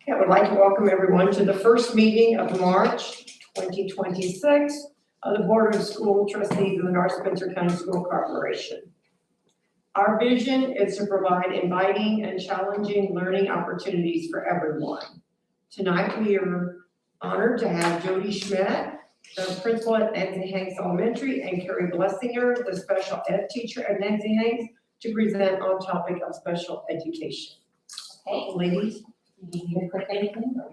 I would like to welcome everyone to the first meeting of March 2026 of the Board of School Trustees of the North Spencer County School Corporation. Our vision is to provide inviting and challenging learning opportunities for everyone. Tonight we are honored to have Jody Schmidt, the principal at Nancy Hanks Elementary, and Carrie Blessinger, the special ed teacher at Nancy Hanks, to present on topic of special education. Okay, Ladies. do you need a quick anything? No,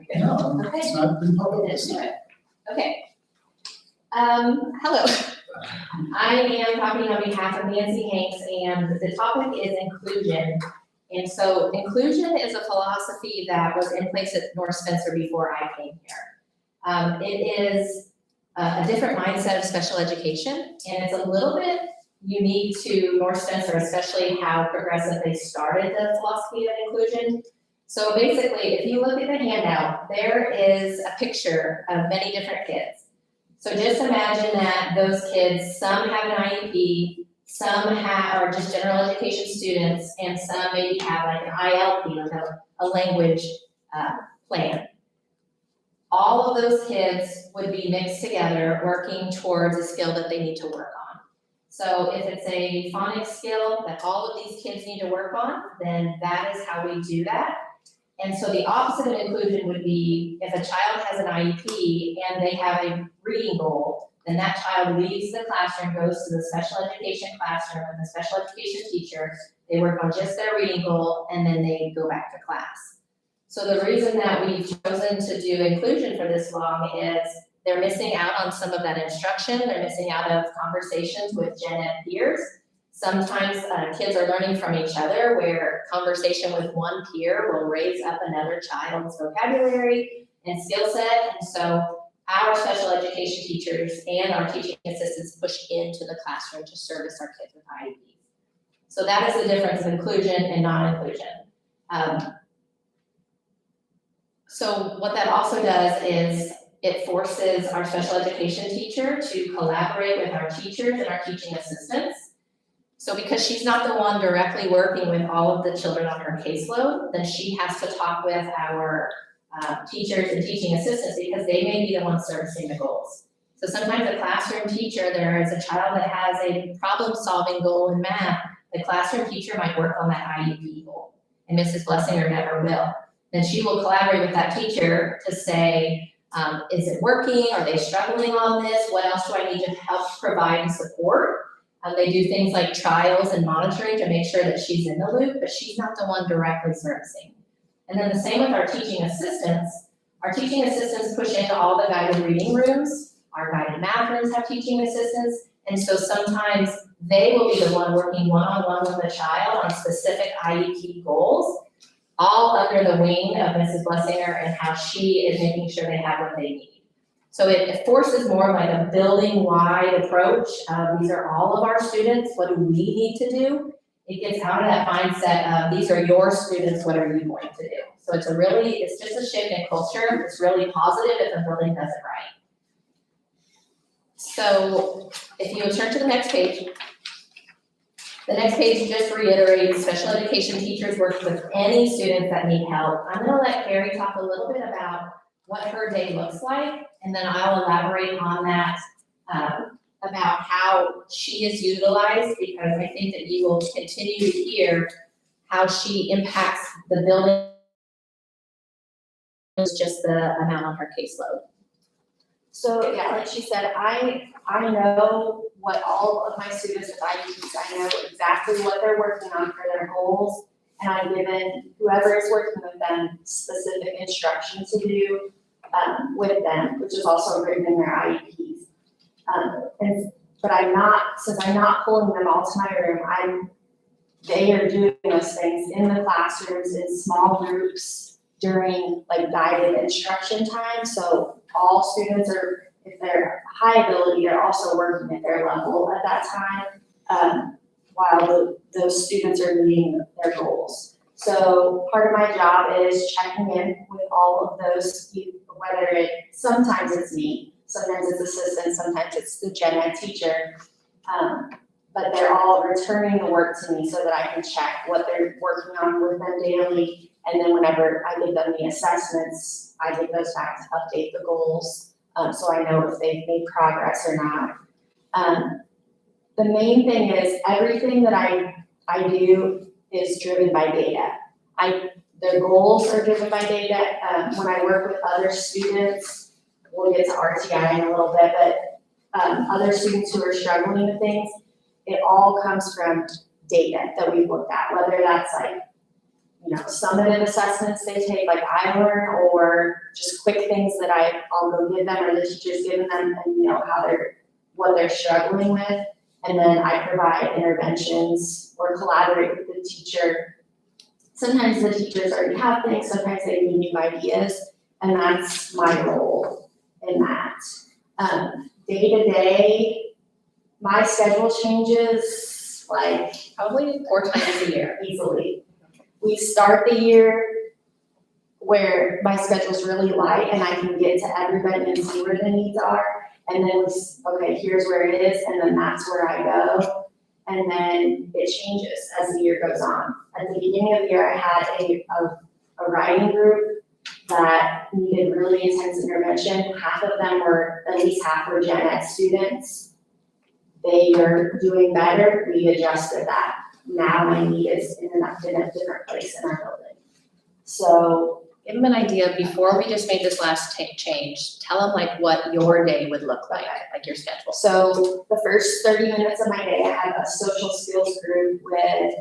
Okay. it's not been public. Let's do it. Okay. Hello. I am talking on behalf of Nancy Hanks, and the topic is inclusion. And so inclusion is a philosophy that was in place at North Spencer before I came here. It is a different mindset of special education, and it's a little bit unique to North Spencer, especially how progressive they started the philosophy of inclusion. So basically, if you look at the handout, there is a picture of many different kids. So just imagine that those kids, some have an IEP, some are just general education students, and some maybe have like an ILP, like a language plan. All of those kids would be mixed together working towards a skill that they need to work on. So if it's a phonics skill that all of these kids need to work on, then that is how we do that. And so the opposite of inclusion would be if a child has an IEP and they have a reading goal, then that child leaves the classroom, goes to the special education classroom with the special education teacher, they work on just their reading goal, and then they go back to class. So the reason that we've chosen to do inclusion for this long is they're missing out on some of that instruction, they're missing out of conversations with gen ed peers. Sometimes kids are learning from each other where conversation with one peer will raise up another child's vocabulary and skill set. And so our special education teachers and our teaching assistants push into the classroom to service our kids with IEPs. So that is the difference of inclusion and non-inclusion. So what that also does is it forces our special education teacher to collaborate with our teachers and our teaching assistants. So because she's not the one directly working with all of the children on her caseload, then she has to talk with our teachers and teaching assistants because they may be the ones servicing the goals. So sometimes a classroom teacher, there is a child that has a problem-solving goal in math, the classroom teacher might work on that IEP goal, and Mrs. Blessinger never will. Then she will collaborate with that teacher to say, is it working? Are they struggling on this? What else do I need to help provide and support? They do things like trials and monitoring to make sure that she's in the loop, but she's not the one directly servicing. And then the same with our teaching assistants. Our teaching assistants push into all the guided reading rooms. Our guided math rooms have teaching assistants. And so sometimes they will be the one working one-on-one with the child on specific IEP goals, all under the wing of Mrs. Blessinger and how she is making sure they have what they need. So it forces more like a building-wide approach. These are all of our students. What do we need to do? It gets out of that mindset of these are your students. What are you going to do? So it's just a shift in culture. It's really positive if the building does it right. So if you would turn to the next page. The next page just reiterates special education teachers work with any students that need help. I'm going to let Carrie talk a little bit about what her day looks like, and then I'll elaborate on that about how she is utilized, because I think that you will continue to hear how she impacts the building. It's just the amount on her caseload. So yeah, like she said, I know what all of my students with IEPs, I know exactly what they're working on for their goals, and I've given whoever is working with them specific instructions to do with them, which is also written in their IEPs. But since I'm not pulling them all to my room, they are doing those things in the classrooms in small groups during like guided instruction time. So all students are, if they're high ability, they're also working at their level at that time, while those students are meeting their goals. So part of my job is checking in with all of those people, sometimes it's me, sometimes it's assistant, sometimes it's the gen ed teacher, but they're all returning the work to me so that I can check what they're working on with them daily, And then whenever I give them the assessments, I give those back to update the goals, so I know if they've made progress or not. The main thing is everything that I do is driven by data. The goals are driven by data. When I work with other students, we'll get to RTI in a little bit, but other students who are struggling with things, it all comes from data that we've looked at, whether that's like, summative assessments they take, like I learn, or just quick things that I'll go give them, or the teacher's given them, and what they're struggling with. And then I provide interventions or collaborate with the teacher. Sometimes the teachers already have things, sometimes they need new ideas, and that's my role in that. Day to day, my schedule changes like Probably 4 times a year. easily. We start the year where my schedule's really light and I can get to everybody and see where the needs are. And then okay, here's where it is, and then that's where I go. And then it changes as the year goes on. At the beginning of the year, I had a writing group that needed really intense intervention. At least half were Gen Ed students. They are doing better. We adjusted that. Now my need is in a different place in our building. So Give them an idea before we just made this last change. Tell them like what your day would look like your schedule. So the first 30 minutes of my day, I have a social skills group with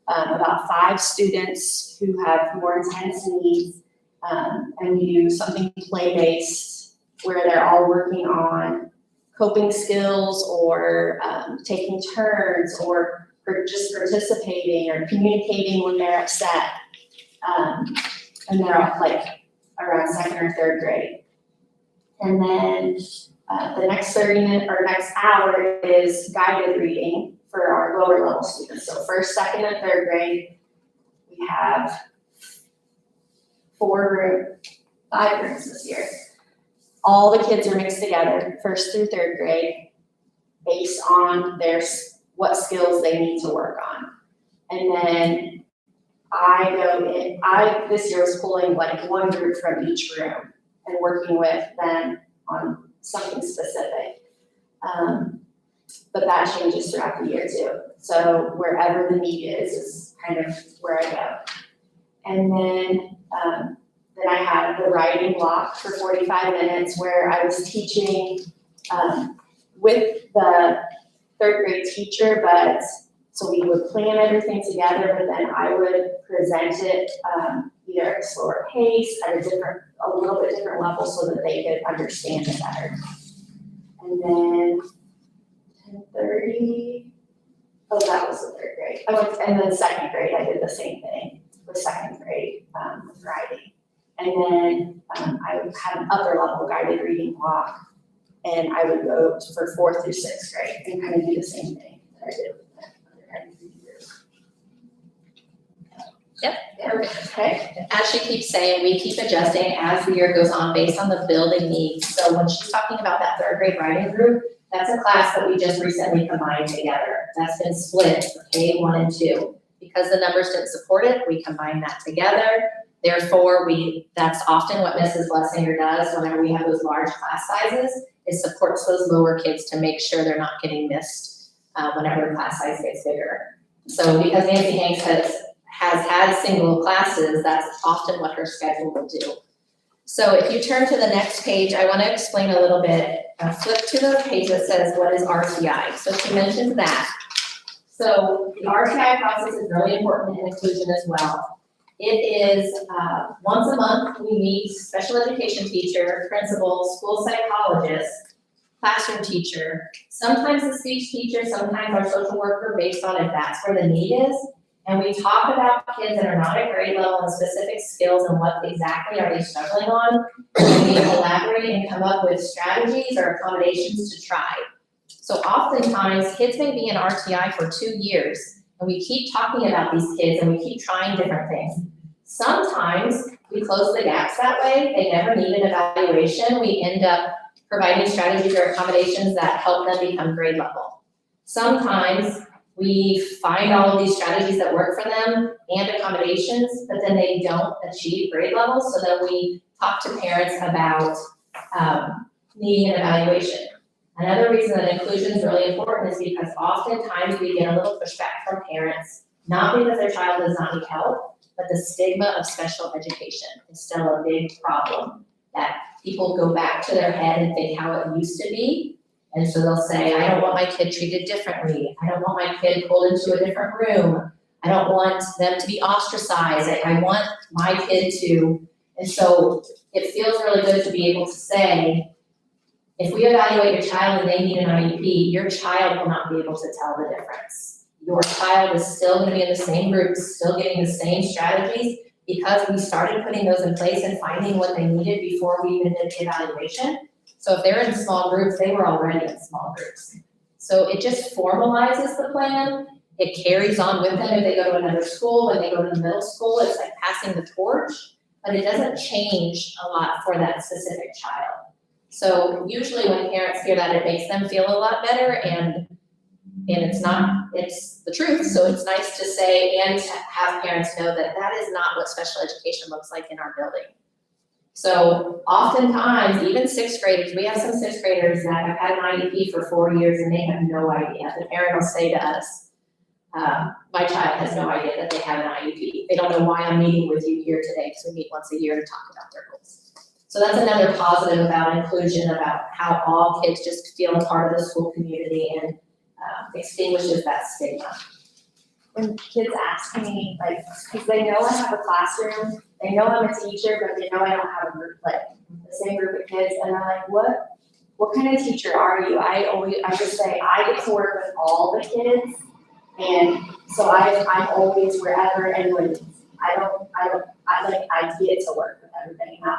about 5 students who have more intense needs. And we do something play-based where they're all working on coping skills or taking turns or just participating or communicating when they're upset. And they're all like around 2nd or 3rd grade. And then the next 30 minutes or next hour is guided reading for our lower level students. So 1st, 2nd, and 3rd grade, we have 5 rooms this year. All the kids are mixed together, 1st through 3rd grade, based on what skills they need to work on. And then I go in, this year was pulling like one group from each room and working with them on something specific. But that changes throughout the year too. So wherever the need is kind of where I go. And then I had the writing block for 45 minutes where I was teaching with the 3rd grade teacher, so we would plan everything together, but then I would present it either at a slower pace, at a little bit different level so that they could understand it better. And then 10:30, that was the 3rd grade. And then 2nd grade, I did the same thing with 2nd grade with writing. And then I would have an upper level guided reading block, and I would go for 4th through 6th grade and kind of do the same thing that I did. Yep. Perfect. Okay. As she keeps saying, we keep adjusting as the year goes on based on the building needs. So when she's talking about that 3rd grade writing group, that's a class that we just recently combined together. That's been split for K1 and 2. Because the numbers didn't support it, we combined that together. Therefore, that's often what Mrs. Blessinger does whenever we have those large class sizes, is supports those lower kids to make sure they're not getting missed whenever the class size gets bigger. So because Nancy Hanks has had single classes, that's often what her schedule will do. So if you turn to the next page, I want to explain a little bit, flip to the page that says what is RTI. So she mentions that. So the RTI process is really important in inclusion as well. It is once a month we meet special education teacher, principal, school psychologist, classroom teacher, sometimes the speech teacher, sometimes our social worker based on if that's where the need is. And we talk about kids that are not at grade level and specific skills and what exactly are they struggling on. And we collaborate and come up with strategies or accommodations to try. So oftentimes kids may be in RTI for 2 years and we keep talking about these kids and we keep trying different things. Sometimes we close the gaps that way. They never need an evaluation. We end up providing strategies or accommodations that help them become grade level. Sometimes we find all of these strategies that work for them and accommodations, but then they don't achieve grade levels, so then we talk to parents about needing an evaluation. Another reason that inclusion is really important is because oftentimes we get a little pushback from parents, not because their child does not need help, but the stigma of special education is still a big problem, that people go back to their head and think how it used to be. And so they'll say, I don't want my kid treated differently. I don't want my kid pulled into a different room. I don't want them to be ostracized. I want my kid to. And so it feels really good to be able to say, if we evaluate your child and they need an IEP, your child will not be able to tell the difference. Your child is still going to be in the same groups, still getting the same strategies, because we started putting those in place and finding what they needed before we even did the evaluation. So if they're in small groups, they were already in small groups. So it just formalizes the plan. It carries on with them if they go to another school, when they go to the middle school, it's like passing the torch, but it doesn't change a lot for that specific child. So usually when parents hear that, it makes them feel a lot better, and it's the truth. So it's nice to say and to have parents know that that is not what special education looks like in our building. So oftentimes, even sixth graders, we have some sixth graders that have had an IEP for 4 years and they have no idea. The parent will say to us, my child has no idea that they have an IEP. They don't know why I'm meeting with you here today, because we meet once a year to talk about their goals. So that's another positive about inclusion, about how all kids just feel a part of the school community and extinguishes that stigma. When kids ask me, like, because they know I have a classroom, they know I'm a teacher, but they know I don't have a group, like, the same group of kids, and they're like, what kind of teacher are you? I just say, I get to work with all the kids, and so I'm always wherever anyone is. I get to work with everybody now.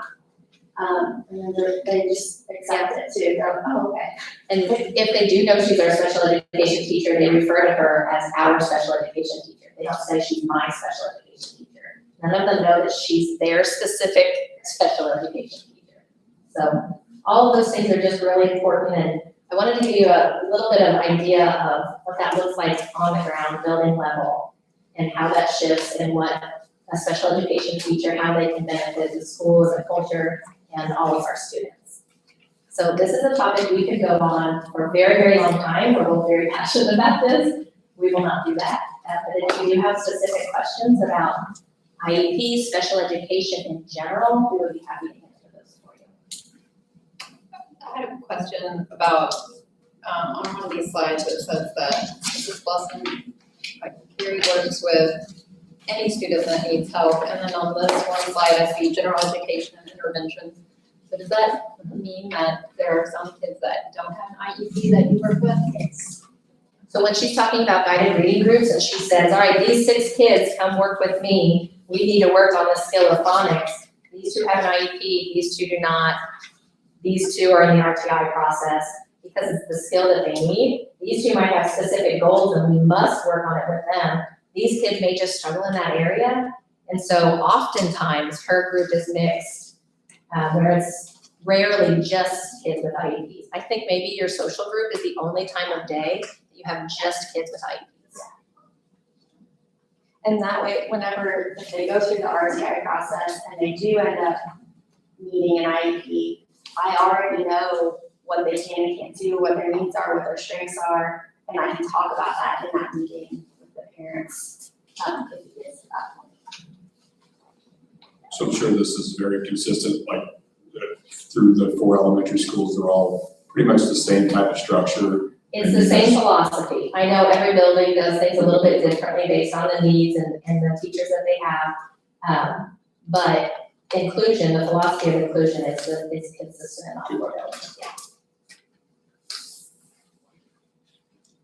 And then they just accept it too. They're like, oh, okay. And if they do know she's our special education teacher, they refer to her as our special education teacher. They don't say she's my special education teacher. None of them know that she's their specific special education teacher. So all of those things are just really important, and I wanted to give you a little bit of idea of what that looks like on the ground, building level, and how that shifts, and what a special education teacher, how they can benefit the school as a culture and all of our students. So this is a topic we could go on for a very, very long time. We're both very passionate about this. We will not do that. But if you do have specific questions about IEP, special education in general, we would be happy to answer those for you. I have a question about, on one of these slides, it says that Mrs. Blossom, Carrie works with any student that needs help, and then on this one slide, I see general education and intervention. So does that mean that there are some kids that don't have an IEP that you work with? Yes. So when she's talking about guided reading groups, and she says, all right, these 6 kids come work with me, we need to work on the skill of phonics. These 2 have an IEP, these 2 do not. These 2 are in the RTI process because it's the skill that they need. These 2 might have specific goals and we must work on it with them. These kids may just struggle in that area. And so oftentimes her group is mixed, where it's rarely just kids with IEPs. I think maybe your social group is the only time of day that you have just kids with IEPs. And that way, whenever, if they go through the RTI process and they do end up needing an IEP, I already know what they can and can't do, what their needs are, what their strengths are, and I can talk about that in that meeting with the parents, if it is that point. So I'm sure this is very consistent, like through the 4 elementary schools, they're all pretty much the same type of structure. It's the same philosophy. I know every building does things a little bit differently based on the needs and the teachers that they have. But inclusion, the philosophy of inclusion is consistent in all 4 buildings, yeah.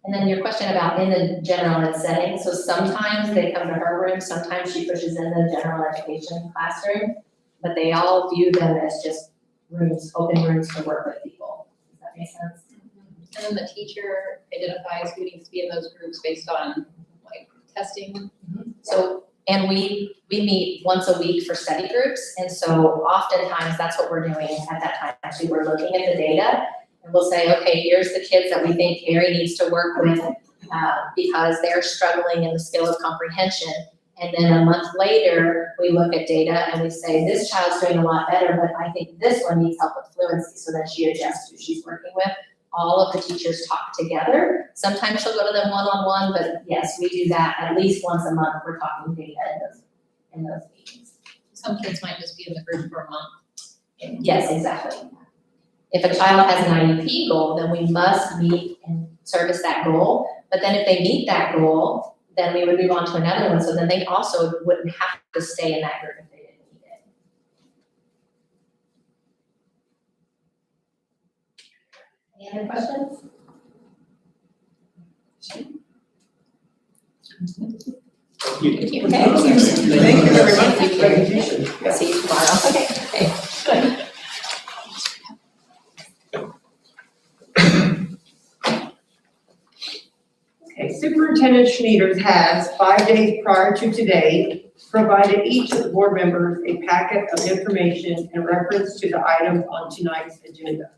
And then your question about in the general ed setting, so sometimes they come to her room, sometimes she pushes in the general education classroom, but they all view them as just rooms, open rooms to work with people. Does that make sense? And then the teacher identifies who needs to be in those groups based on like testing. So, and we meet once a week for study groups, and so oftentimes that's what we're doing at that time. Actually, we're looking at the data, and we'll say, okay, here's the kids that we think Carrie needs to work with because they're struggling in the skill of comprehension. And then a month later, we look at data and we say, this child's doing a lot better, but I think this one needs help with fluency, so then she adjusts who she's working with. All of the teachers talk together. Sometimes she'll go to them one-on-one, but yes, we do that at least once a month. We're talking data in those meetings. Some kids might just be in the group for a month. Yes, exactly. If a child has an IEP goal, then we must meet and service that goal. But then if they meet that goal, then we would move on to another one. So then they also wouldn't have to stay in that group if they didn't need it. Any other questions? Thank you. Thank you. Thank you very much for your presentation. See you tomorrow. Okay. Okay, Superintendent Schneiders has 5 days prior to today provided each of the board members a packet of information in reference to the items on tonight's agenda.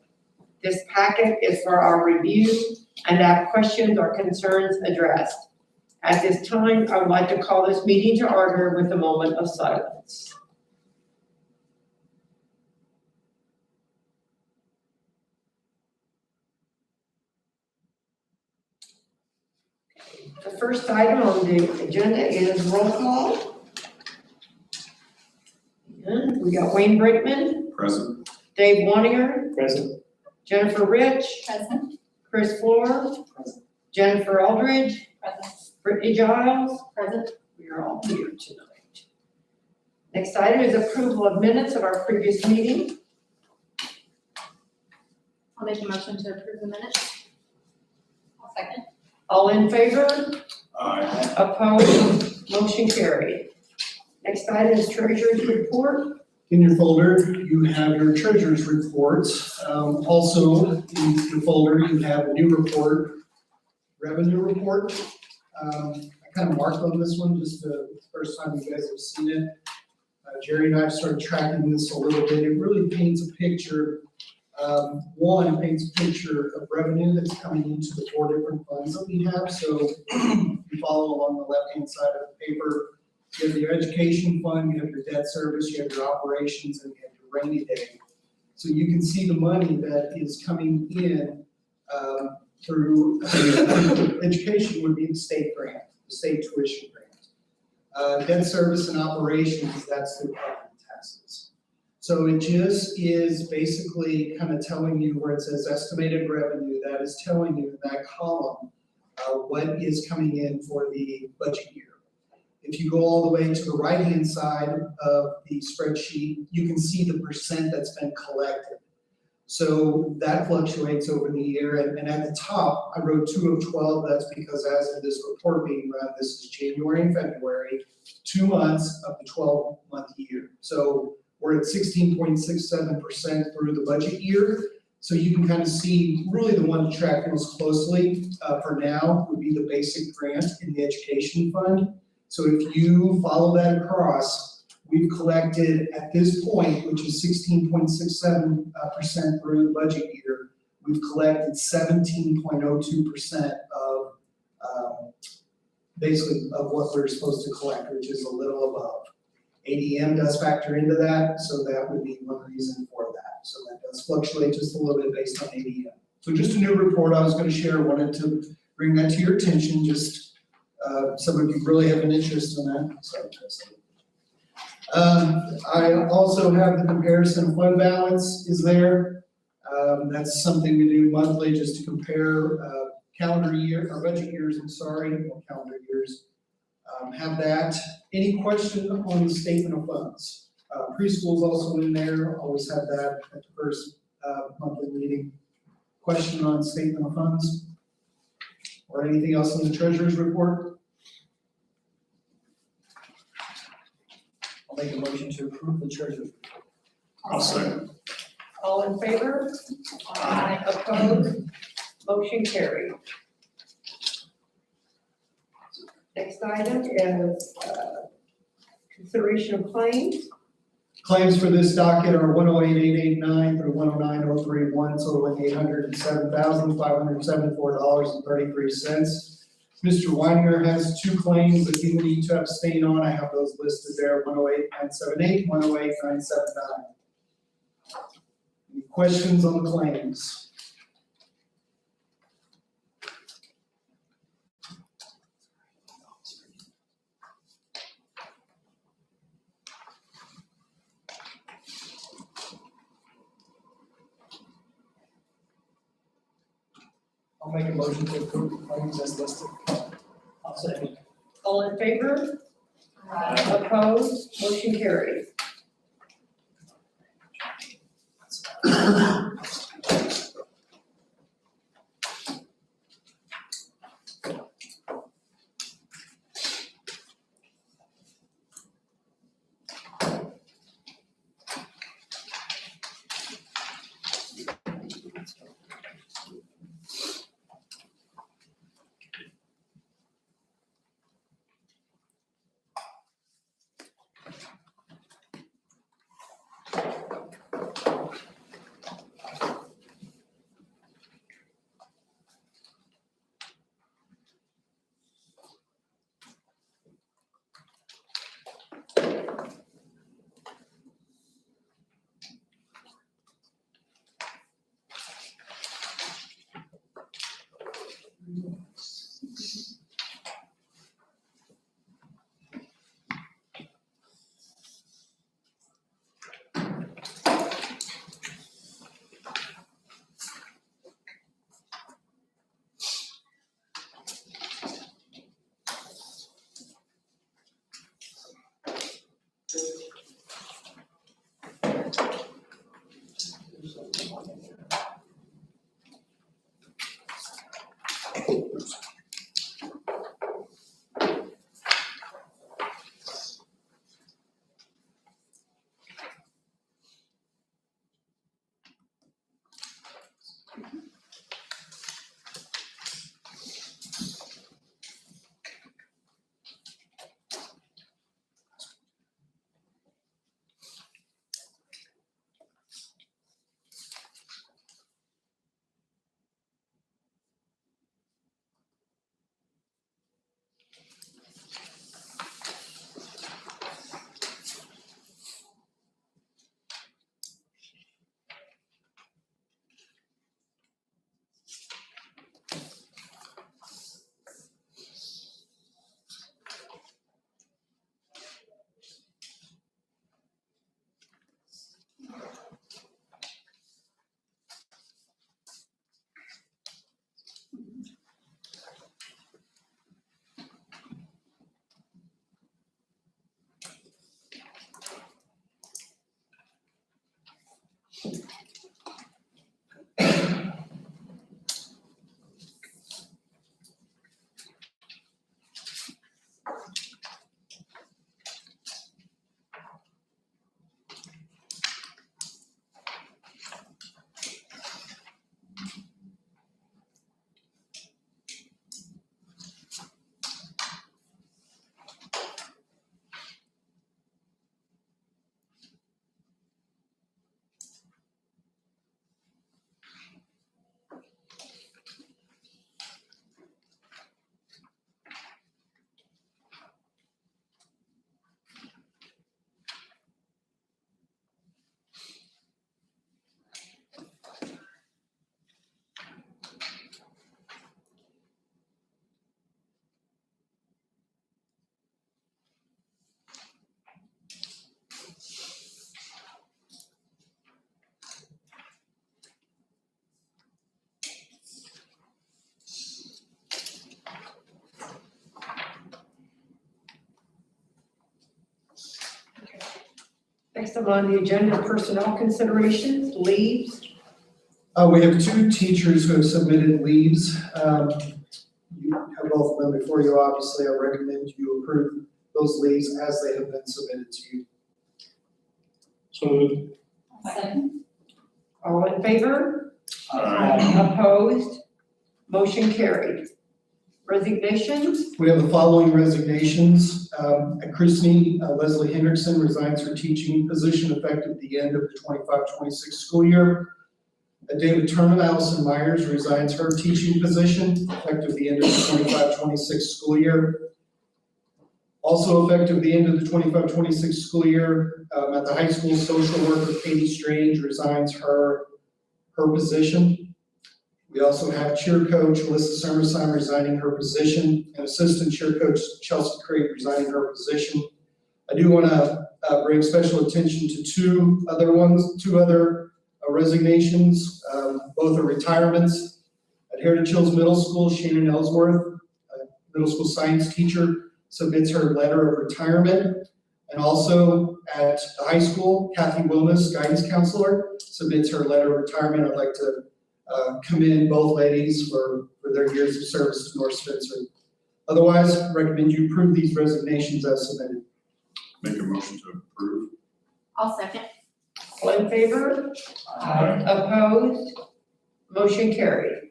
This packet is for our review and to have questions or concerns addressed. At this time, I would like to call this meeting to order with a moment of silence. The first item on the agenda is roll call. And we got Wayne Brinkman, Present. Dave Waniger, Present. Jennifer Rich, Present. Chris Flohr, Jennifer Eldridge, Present. Brittany Giles. Present. We are all here tonight. Next item is approval of minutes of our previous meeting. I'll make a motion to approve the minutes. I'll second. All in favor? Aye. Opposed? Motion carried. Next item is treasurer's report. In your folder, you have your treasurer's report. Also, in your folder, you have a new report, revenue report. I kind of marked on this one, just the first time you guys have seen it. Jerry and I have started tracking this a little bit. It really paints a picture. One, it paints a picture of revenue that's coming into the 4 different funds that we have. So you follow along the left-hand side of the paper. You have your education fund, you have your debt service, you have your operations, and you have your rainy day. So you can see the money that is coming in through education would be the state grant, the state tuition grant. Debt service and operations, that's the property taxes. So it just is basically kind of telling you where it says estimated revenue, that is telling you in that column what is coming in for the budget year. If you go all the way to the right-hand side of the spreadsheet, you can see the percent that's been collected. So that fluctuates over the year, and at the top, I wrote 2 of 12, that's because as of this report being run, this is January and February, 2 months of the 12-month year. So we're at 16.67% through the budget year. So you can kind of see, really the one to track most closely for now would be the basic grant in the education fund. So if you follow that across, we've collected at this point, which is 16.67% through the budget year, we've collected 17.02% of basically of what we're supposed to collect, which is a little above. ADM does factor into that, so that would be one reason for that. So that does fluctuate just a little bit based on ADM. So just a new report I was going to share, wanted to bring that to your attention, just some of you really have an interest in that. Sorry, I also have the comparison of fund balance is there. That's something we do monthly just to compare calendar year, or budget years, I'm sorry, or calendar years. Have that. Any question on the statement of funds? Preschool's also in there, always have that at the first monthly meeting. Question on statement of funds? Or anything else in the treasurer's report? I'll make a motion to approve the treasurer's report. I'll second. All in favor? Aye. Opposed? Motion carried. Next item is consideration of claims. Claims for this docket are 108,889 through 109,031, totaling $807,574.33. Mr. Weininger has 2 claims that he will need to abstain on. I have those listed there, 108,978, 108,979. Any questions on the claims? I'll make a motion to approve the claims as listed. I'll second. All in favor? Opposed? Motion carried. Next up on the agenda, personnel considerations, leaves. We have 2 teachers who have submitted leaves. You have both of them before you, obviously. I recommend you approve those leaves as they have been submitted to you. So, Second. All in favor? Opposed? Motion carried. Resignations, We have the following resignations. Christine Leslie Hendrickson resigns her teaching position effective the end of the 25-26 school year. David Turner, Allison Myers resigns her teaching position effective the end of the 25-26 school year. Also effective the end of the 25-26 school year, at the high school, social worker Katie Strange resigns her position. We also have cheer coach Melissa Summersime resigning her position, and assistant cheer coach Chelsea Craig resigning her position. I do want to bring special attention to two other resignations. Both are retirements. At Heritage Hills Middle School, Shannon Ellsworth, middle school science teacher, submits her letter of retirement. And also at the high school, Kathy Wilmus, guidance counselor, submits her letter of retirement. I'd like to commend both ladies for their years of service to North Spencer. Otherwise, I recommend you approve these resignations as submitted. Make a motion to approve. I'll second. All in favor? Aye. Opposed? Motion carried.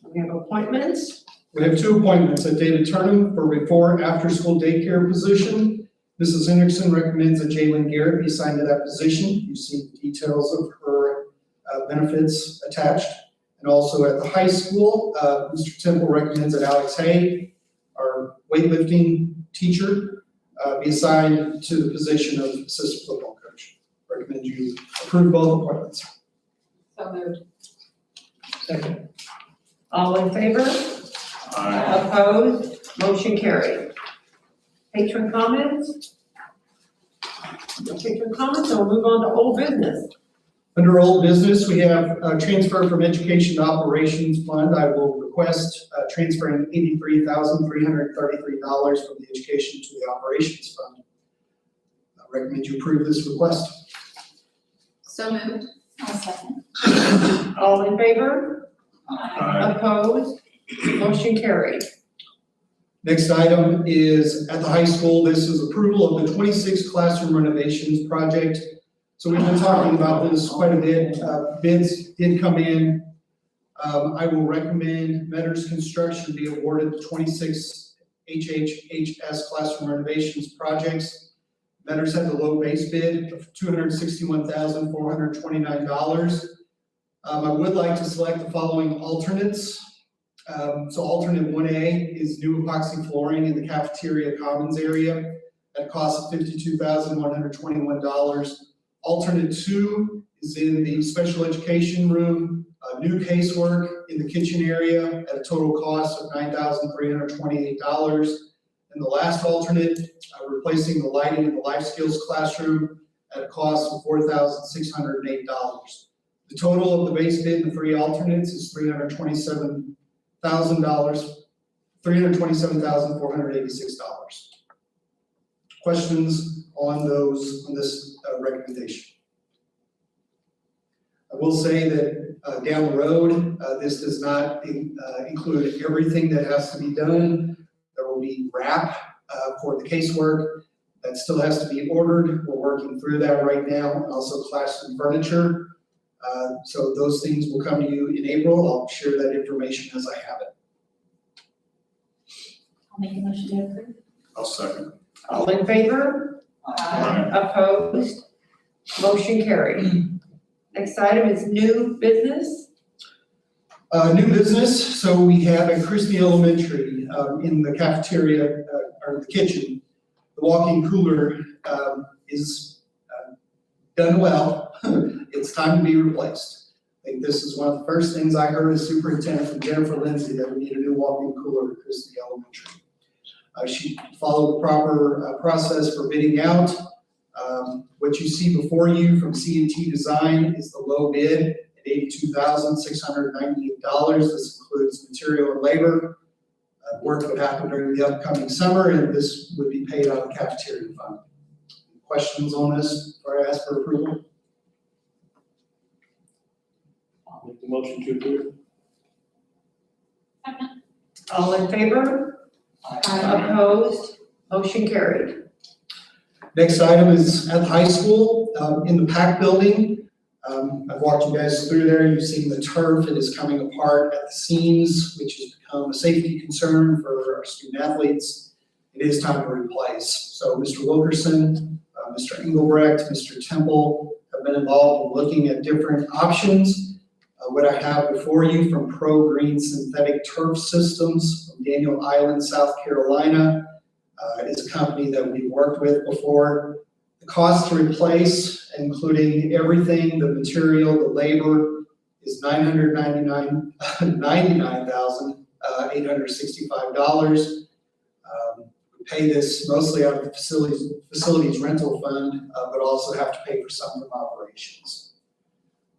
We have appointments. We have two appointments at David Turnham for before after-school daycare position. Mrs. Hendrickson recommends that Jalen Garrett be assigned to that position. You see details of her benefits attached. And also at the high school, Mr. Temple recommends that Alex Hay, our weightlifting teacher, be assigned to the position of assistant football coach. Recommend you approve both appointments. So moved. Second. All in favor? Aye. Opposed? Motion carried. Patron comments? No patron comments, so we'll move on to old business. Under old business, we have a transfer from education to operations fund. I will request transferring $83,333 from the education to the operations fund. I recommend you approve this request. So moved. I'll second. All in favor? Aye. Opposed? Motion carried. Next item is at the high school. This is approval of the 26 classroom renovations project. So we've been talking about this quite a bit. Bids did come in. I will recommend Metters Construction be awarded the 26 HHHS classroom renovations projects. Metters had the low base bid of $261,429. I would like to select the following alternates. So alternate 1A is new epoxy flooring in the cafeteria commons area at a cost of $52,121. Alternate 2 is in the special education room, new casework in the kitchen area at a total cost of $9,328. And the last alternate, replacing the lighting in the life skills classroom at a cost of $4,608. The total of the base bid and the 3 alternates is $327,486. Questions on this recommendation? I will say that down the road, this does not include everything that has to be done. There will be wrap for the casework that still has to be ordered. We're working through that right now, and also classroom furniture. So those things will come to you in April. I'll share that information as I have it. I'll make a motion to approve. I'll second. All in favor? Aye. Opposed? Motion carried. Next item is new business. New business, so we have at Christie Elementary, in the cafeteria, or the kitchen, the walk-in cooler, is done well. It's time to be replaced. I think this is one of the first things I heard as superintendent from Jennifer Lindsay, that we need a new walk-in cooler at Christie Elementary. She followed the proper process for bidding out. What you see before you from C&T Design is the low bid at $82,698. This includes material and labor. Work would happen during the upcoming summer, and this would be paid out of the cafeteria fund. Questions on this before I ask for approval? I'll make the motion to approve. All in favor? Opposed? Motion carried. Next item is at the high school, in the PAC building. I've walked you guys through there. You've seen the turf. It is coming apart at the seams, which has become a safety concern for our student athletes. It is time to replace. So Mr. Wilkerson, Mr. Engelbrecht, Mr. Temple have been involved in looking at different options. What I have before you from Pro Green Synthetic Turf Systems from Daniel Island, South Carolina, is a company that we've worked with before. The cost to replace, including everything, the material, the labor, is $999,865. We pay this mostly out of the facilities rental fund, but also have to pay for some from operations.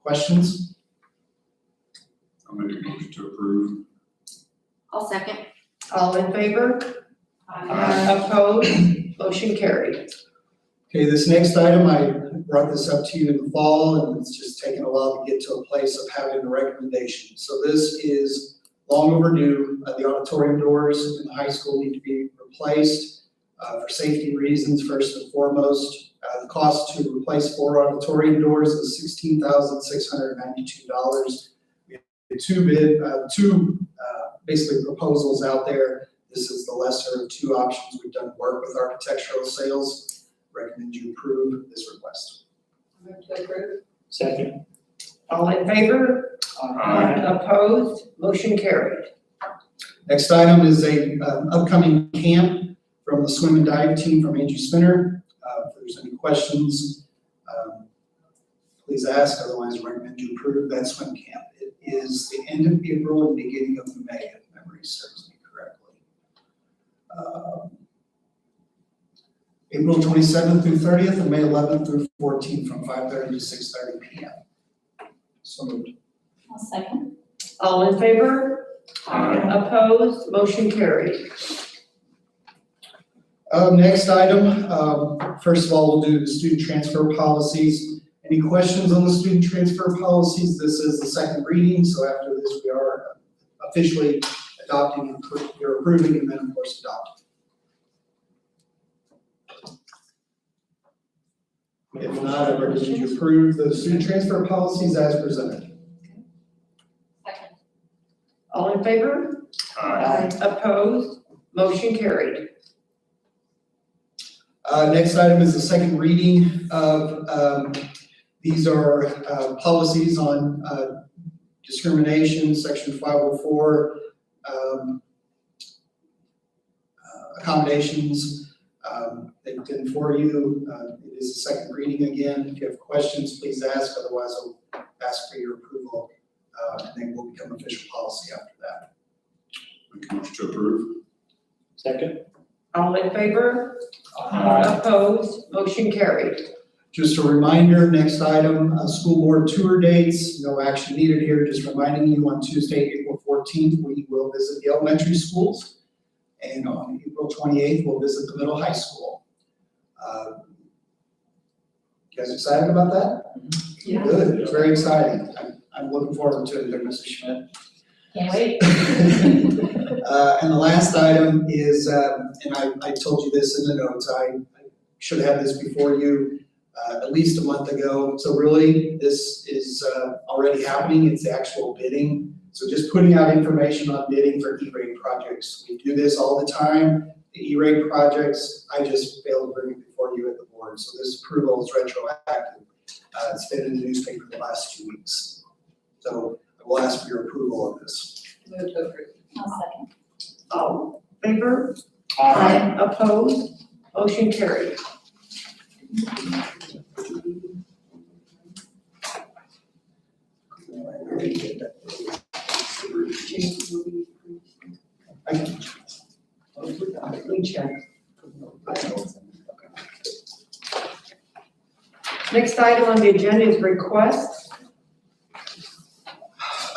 Questions? I'll make a motion to approve. I'll second. All in favor? Opposed? Motion carried. Okay, this next item, I brought this up to you in the fall, and it's just taken a while to get to a place of having a recommendation. So this is long overdue. The auditorium doors in the high school need to be replaced for safety reasons, first and foremost. The cost to replace 4 auditorium doors is $16,692. We have two basically proposals out there. This is the lesser of 2 options. We've done work with architectural sales. Recommend you approve this request. Move to approve. Second. All in favor? Aye. Opposed? Motion carried. Next item is a upcoming camp from the swim and dive team from Angie Spinner. If there's any questions, please ask, otherwise recommend you approve that swim camp. It is the end of April and beginning of May, if memory serves me correctly. April 27th through 30th and May 11th through 14th from 5:30 to 6:30 p.m. So moved. I'll second. All in favor? Aye. Opposed? Motion carried. Next item, first of all, we'll do the student transfer policies. Any questions on the student transfer policies? This is the second reading, so after this, we are officially adopting and you're approving and then of course adopting. If not, I recommend you approve the student transfer policies as presented. Second. All in favor? Aye. Opposed? Motion carried. Next item is the second reading of, these are policies on discrimination, section 504, accommodations. They've been for you. It is the second reading again. If you have questions, please ask. Otherwise, I'll ask for your approval, and then we'll become official policy after that. Make a motion to approve. Second. All in favor? Opposed? Motion carried. Just a reminder, next item, school board tour dates. No action needed here. Just reminding you on Tuesday, April 14th, we will visit the elementary schools. And on April 28th, we'll visit the middle high school. You guys excited about that? Yeah. Good, it's very exciting. I'm looking forward to it, Mrs. Schmidt. Can't wait. And the last item is, and I told you this in the notes, I should have this before you at least a month ago. So really, this is already happening. It's the actual bidding. So just putting out information on bidding for E-rate projects. We do this all the time. The E-rate projects, I just failed to bring it before you at the board. So this approval is retroactive. It's been in the newspaper the last 2 weeks. So I will ask for your approval of this. Move to approve. I'll second. All in favor? Aye. Opposed? Motion carried. We check. Next item on the agenda is requests.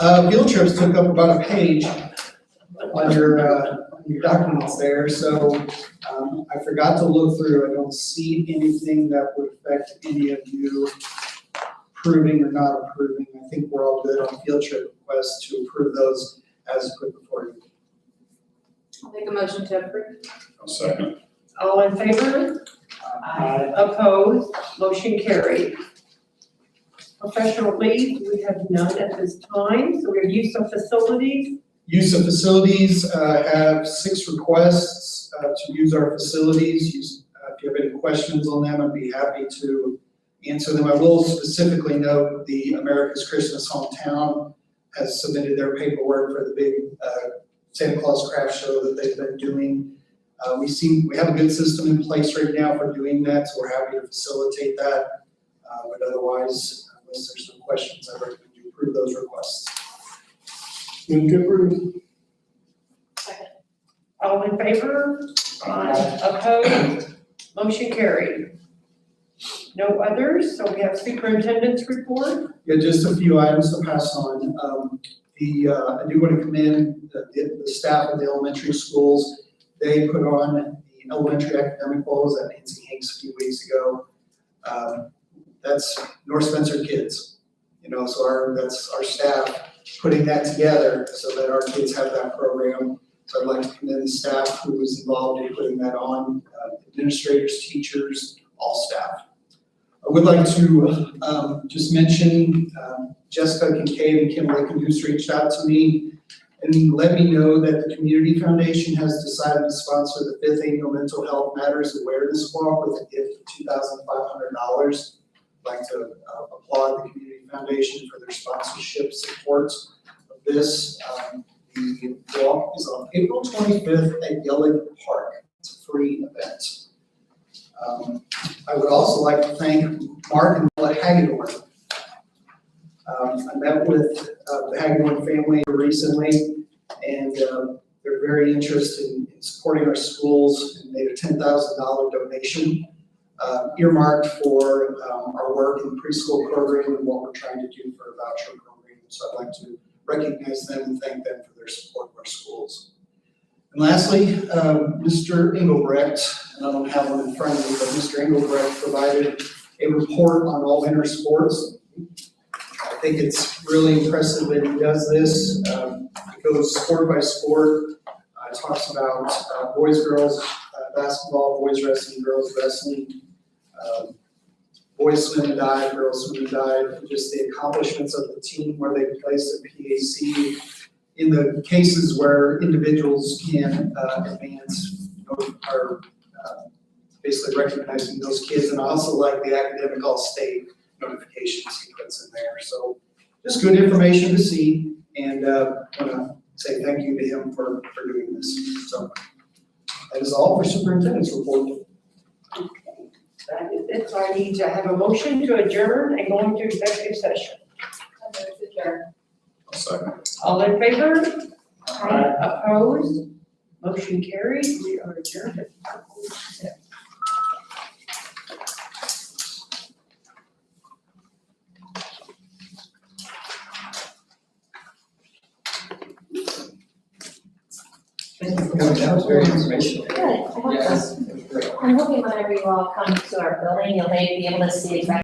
Field trips took up about a page on your documents there, so I forgot to look through. I don't see anything that would affect any of you approving or not approving. I think we're all good on field trip requests to approve those as put before you. I'll make a motion to approve. I'll second. All in favor? Aye. Opposed? Motion carried. Professional leave, we have none at this time, so we have use of facilities. Use of facilities, have 6 requests to use our facilities. If you have any questions on them, I'd be happy to answer them. I will specifically note the America's Christmas Hometown has submitted their paperwork for the big Santa Claus craft show that they've been doing. We have a good system in place right now for doing that, so we're happy to facilitate that. But otherwise, unless there's some questions, I recommend you approve those requests. Move to approve. All in favor? Opposed? Motion carried. No others, so we have superintendent's report. Yeah, just a few items to pass on. I do want to commend the staff of the elementary schools. They put on the elementary academic bowls at Nancy Hanks a few weeks ago. That's North Spencer kids, so that's our staff putting that together so that our kids have that program. So I'd like to commend the staff who was involved in putting that on, administrators, teachers, all staff. I would like to just mention Jessica Kincaid and Kim Lakin, who's reached out to me and let me know that the Community Foundation has decided to sponsor the 5th Annual Mental Health Matters Awareness Walk with a gift of $2,500. I'd like to applaud the Community Foundation for their sponsorship support of this. The walk is on April 25th at Yellow Park. It's a free event. I would also like to thank Mark and Ella Hagedorn. I met with the Hagedorn family recently, and they're very interested in supporting our schools and made a $10,000 donation earmarked for our work in the preschool program and what we're trying to do for a voucher program. So I'd like to recognize them and thank them for their support of our schools. And lastly, Mr. Engelbrecht, and I don't have one in front of me, but Mr. Engelbrecht provided a report on all winter sports. I think it's really impressive that he does this. It goes sport by sport. It talks about boys, girls basketball, boys wrestling, girls wrestling, boys swim and dive, girls swim and dive, just the accomplishments of the team where they placed in PAC. In the cases where individuals can advance, are basically recognizing those kids, and I also like the academic all-state notifications he puts in there. So just good information to see, and I want to say thank you to him for doing this. So that is all for superintendent's report. Okay, that is it. So I need to have a motion to adjourn and go into executive session. I'll second. All in favor? Aye. Opposed? Motion carried. We are adjourned at 5:06. That was very informational. Good, I hope so. I'm hoping whenever you all come to our building, you'll maybe be able to see exactly